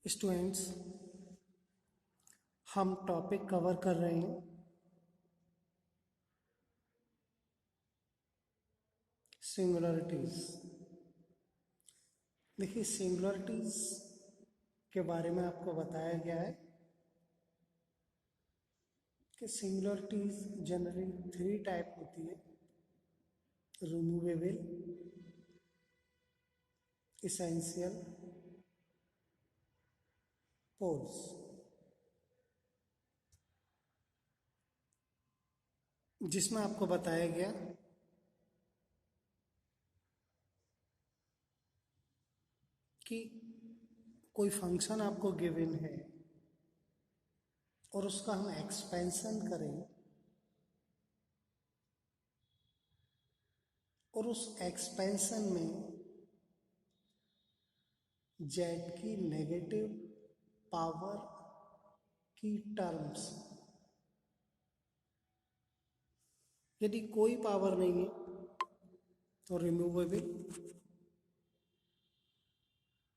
Students, हम topic cover कर रहे हैं सिंगुलरिटीज। देखिए, सिंगुलरिटीज के बारे में आपको बताया गया है कि सिंगुलरिटीज जनरली 3 टाइप होती है: रिमूवेबल, इसेंशियल, पोल्स। जिसमें आपको बताया गया कि कोई फंक्शन आपको गिवन है और उसका हम एक्सपेंशन करें और उस एक्सपेंशन में जेड की नेगेटिव पावर की टर्म्स, यदि कोई पावर नहीं है तो रिमूवेबल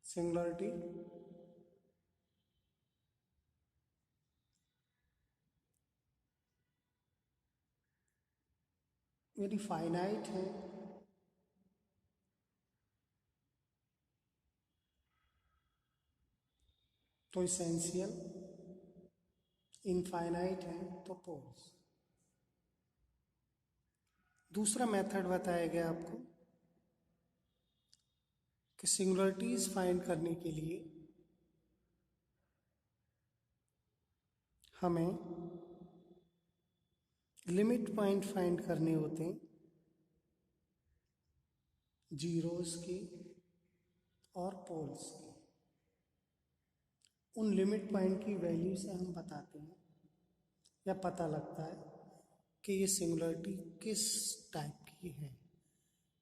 सिंगुलरिटी, यदि फाइनाइट है तो इसेंशियल, इनफाइनाइट है तो पोल्स। दूसरा मेथड बताया गया आपको कि सिंगुलरिटीज फाइंड करने के लिए हमें लिमिट पॉइंट फाइंड करने होते हैं जीरोस की और पोल्स की। उन लिमिट पॉइंट की वैल्यू से हम बताते हैं या पता लगता है कि ये सिंगुलरिटी किस टाइप की है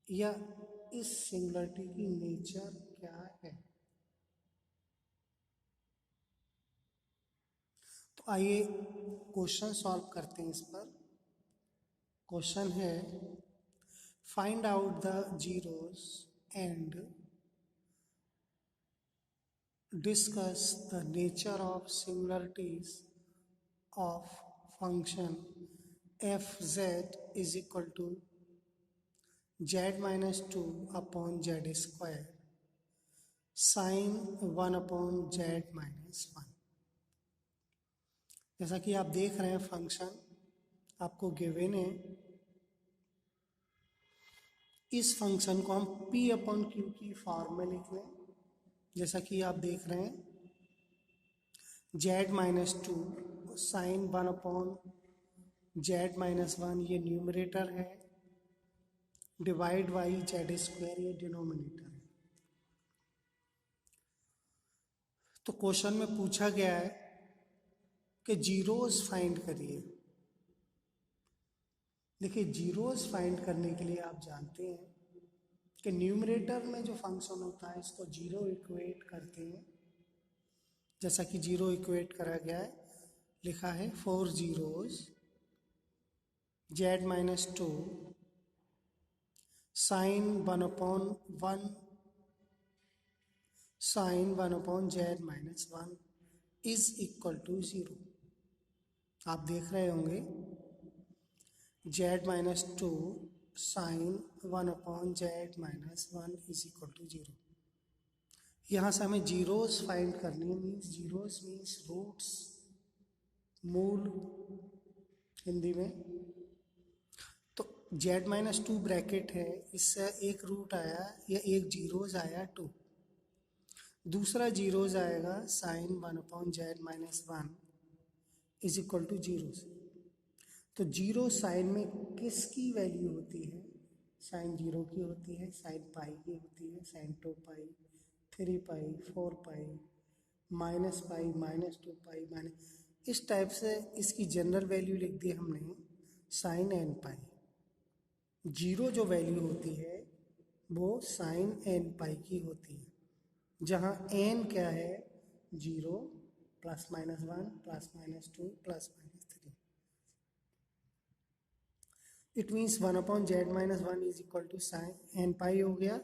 या इस सिंगुलरिटी की नेचर क्या है। तो आइए क्वेश्चन सॉल्व करते हैं इस पर। क्वेश्चन है, find out the zeros and discuss the nature of singularities of function fz is equal to z minus 2 upon z square sin 1 upon z minus 1। जैसा कि आप देख रहे हैं, फंक्शन आपको गिवन है। इस फंक्शन को हम p अपॉन क्यू की फॉर्म में लिख लें। जैसा कि आप देख रहे हैं, z minus 2 sine 1 upon z minus 1 ये न्यूमरेटर है, डिवाइड बाई जेड स्क्वायर ये डिनोमिनेटर है। तो क्वेश्चन में पूछा गया है कि जीरोस फाइंड करिए। देखिए, जीरोस फाइंड करने के लिए आप जानते हैं कि न्यूमरेटर में जो फंक्शन होता है इसको जीरो इक्वेट करते हैं। जैसा कि जीरो इक्वेट करा गया है, लिखा है 4 zeros z minus 2 sine 1 upon 1 sine 1 upon z minus 1 is equal to 0। आप देख रहे होंगे z minus 2 sine 1 upon z minus 1 is equal to 0। यहाँ से हमें जीरोस फाइंड करनी है। जीरोस मीन्स रूट्स, मूल हिंदी में। तो z माइनस 2 ब्रैकेट है, इससे एक रूट आया या एक जीरोस आया 2। दूसरा जीरोस आएगा sine 1 upon z minus 1 is equal to 0। तो जीरो साइन में किसकी वैल्यू होती है? साइन 0 की होती है, साइन पाई की होती है, साइन 2 पाई, 3 पाई, 4 पाई, माइनस पाई, माइनस 2 पाई, माइनस, इस टाइप से इसकी जनरल वैल्यू लिख दी हमने साइन एन पाई। जीरो जो वैल्यू होती है वो साइन एन पाई की होती है, जहाँ एन क्या है? 0 plus minus 1 plus minus 2 plus minus 3। It means 1 upon z minus 1 is equal to sine n pi हो गया,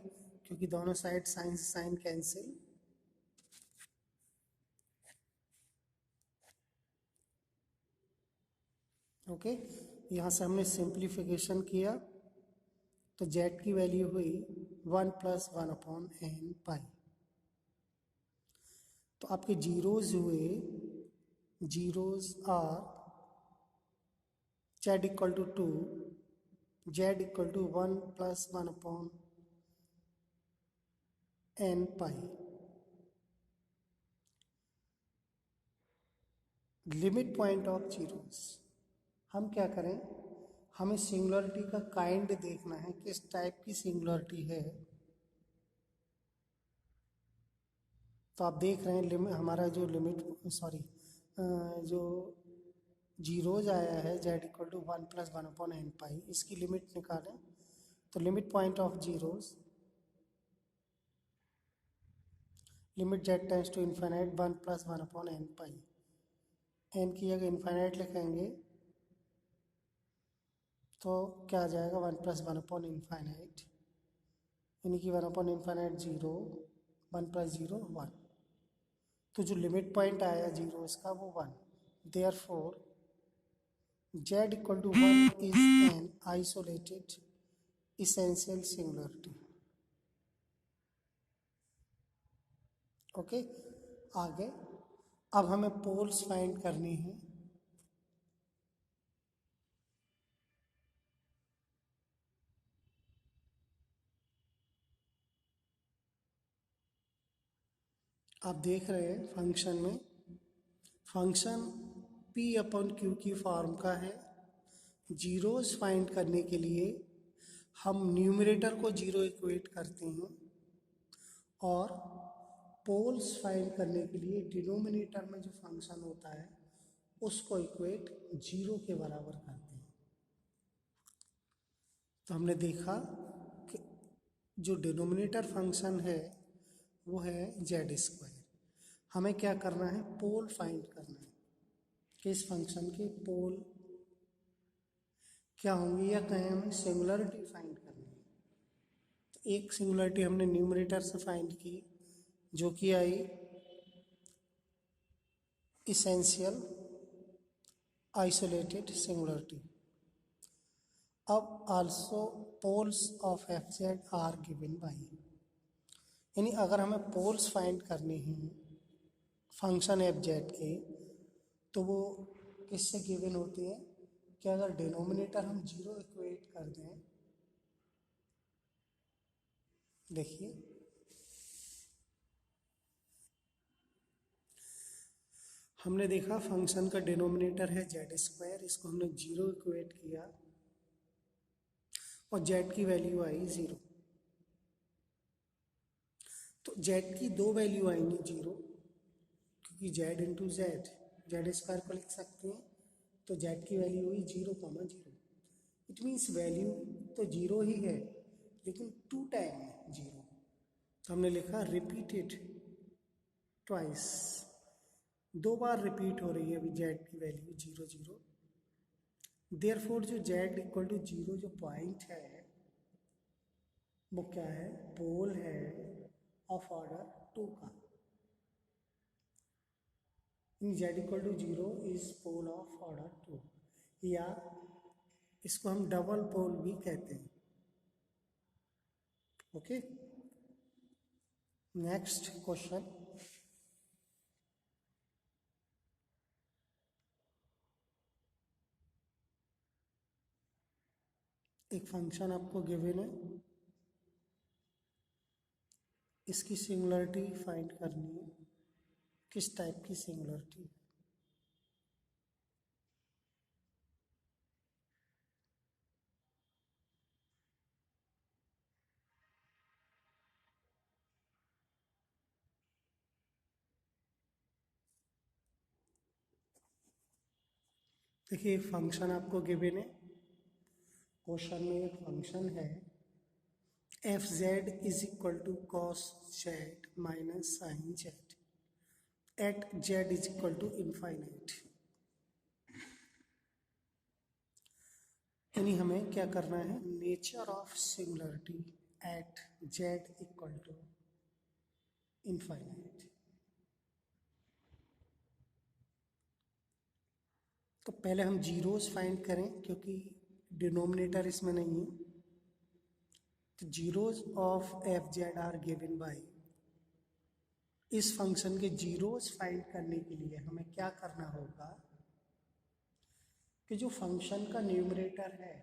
क्योंकि दोनों साइड साइन से साइन कैंसिल। ओके, यहाँ से हमने सिंप्लीफिकेशन किया तो जेड की वैल्यू हुई 1+1/n पाई। तो आपके जीरोज हुए, zeros are z equal to 2, z equal to 1+1/n पाई। लिमिट पॉइंट ऑफ जीरोस, हम क्या करें, हमें सिंगुलरिटी का काइंड देखना है, किस टाइप की सिंगुलरिटी है। तो आप देख रहे हैं हमारा जो लिमिट जो जीरोज आया है जेड इक्वल टू 1+1/n पाई, इसकी लिमिट निकालें। तो limit point of zeros, limit z tends to infinite 1+1/n पाई, एन की जगह इन्फिनिट लिखेंगे तो क्या आ जाएगा 1+1/इन्फिनिट, यानी कि 1/इन्फिनिट 0, 1+0 1। तो जो लिमिट पॉइंट आया जीरो इसका वो 1। Therefore z equal to 1 is an isolated essential singularity. Okay, आगे अब हमें पोल्स फाइंड करनी है। आप देख रहे हैं फंक्शन में, फंक्शन p/q की फॉर्म का है। जीरोस फाइंड करने के लिए हम न्यूमरेटर को जीरो इक्वेट करते हैं और पोल्स फाइंड करने के लिए डिनोमिनेटर में जो फंक्शन होता है उसको इक्वेट जीरो के बराबर करते हैं। तो हमने देखा कि जो डिनोमिनेटर फंक्शन है वो है z²। हमें क्या करना है, पोल फाइंड करना है कि इस फंक्शन के पोल क्या होंगे, या कहें हमें सिंगुलरिटी फाइंड करनी है। तो एक सिंगुलरिटी हमने न्यूमरेटर से फाइंड की जो कि आई इसेंशियल आइसोलेटेड सिंगुलरिटी। अब also poles of f z are given by, यानी अगर हमें पोल्स फाइंड करने हैं फंक्शन एफ जेड के तो वो किससे गिवन होती है कि अगर डिनोमिनेटर हम जीरो इक्वेट कर दें, देखिए हमने देखा फंक्शन का डिनोमिनेटर है z², इसको हमने जीरो इक्वेट किया और z की वैल्यू आई 0। तो z की दो वैल्यू आएंगी 0, क्योंकि z इंटू z² को लिख सकते हैं। तो z की वैल्यू हुई 0,0। इट मीन्स वैल्यू तो 0 ही है लेकिन 2 टाइम है 0। तो हमने लिखा रिपीटेड ट्वाइस, दो बार रिपीट हो रही है अभी z की वैल्यू 0 0। देयरफॉर जो z इक्वल टू 0 जो पॉइंट है वो क्या है, पोल है ऑफ ऑर्डर 2 का। In z equal to 0 is pole of order 2, या इसको हम डबल पोल भी कहते हैं। Okay, next question. एक फंक्शन आपको गिवन है, इसकी सिंगुलरिटी फाइंड करनी है, किस टाइप की सिंगुलरिटी। देखिए एक फंक्शन आपको गिवन है, क्वेश्चन में एक फंक्शन है f z is equal to cos z minus sine z at z is equal to infinite. यानी हमें क्या करना है, nature of singularity at z equal to infinite. तो पहले हम जीरोस फाइंड करें क्योंकि डिनोमिनेटर इसमें नहीं है। तो zeros of f z are given by, इस फंक्शन के जीरोस फाइंड करने के लिए हमें क्या करना होगा कि जो फंक्शन का न्यूमरेटर है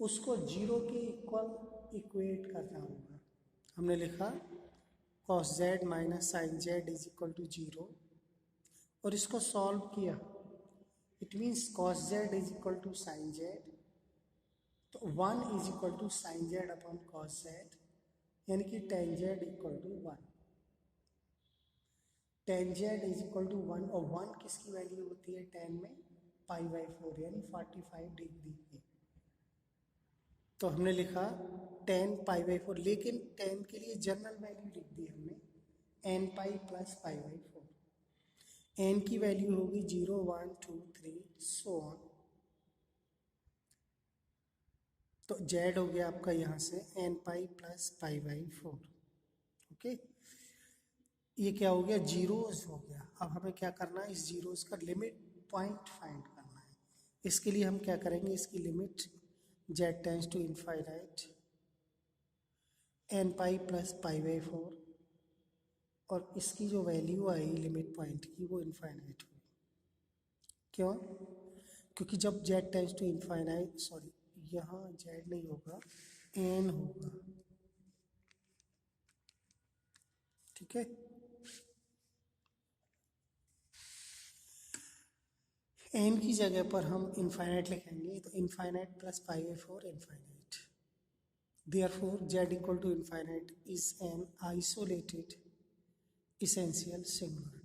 उसको जीरो के इक्वल इक्वेट करना होगा। हमने लिखा cos z minus sine z is equal to zero, और इसको सॉल्व किया। It means cos z is equal to sine z, तो one is equal to sine z upon cos z, यानी कि tan z equal to one. Tan z is equal to one, और one किसकी value होती है ten में? पाई by four, यानी 45 degree की। तो हमने लिखा टेन पाई बाई फोर, लेकिन टेन के लिए जनरल वैल्यू लिख दी हमने n pi plus pi by four. N की वैल्यू होगी 0 1 2 3 सो ऑन। तो जेड हो गया आपका यहाँ से n pi plus pi by four. Okay, ये क्या हो गया? जीरोस हो गया। अब हमें क्या करना है? इस जीरोस का लिमिट पॉइंट फाइंड करना है। इसके लिए हम क्या करेंगे? इसकी limit z tends to infinite n pi plus pi by four, और इसकी जो वैल्यू आई लिमिट पॉइंट की वो इनफाइनाइट हुई। क्यों? क्योंकि जब z tends to infinite, sorry यहाँ z नहीं होगा, n होगा। ठीक है, n की जगह पर हम इनफाइनाइट लिखेंगे, तो infinite plus pi by four infinite. Therefore, z equal to infinite is an isolated essential singular.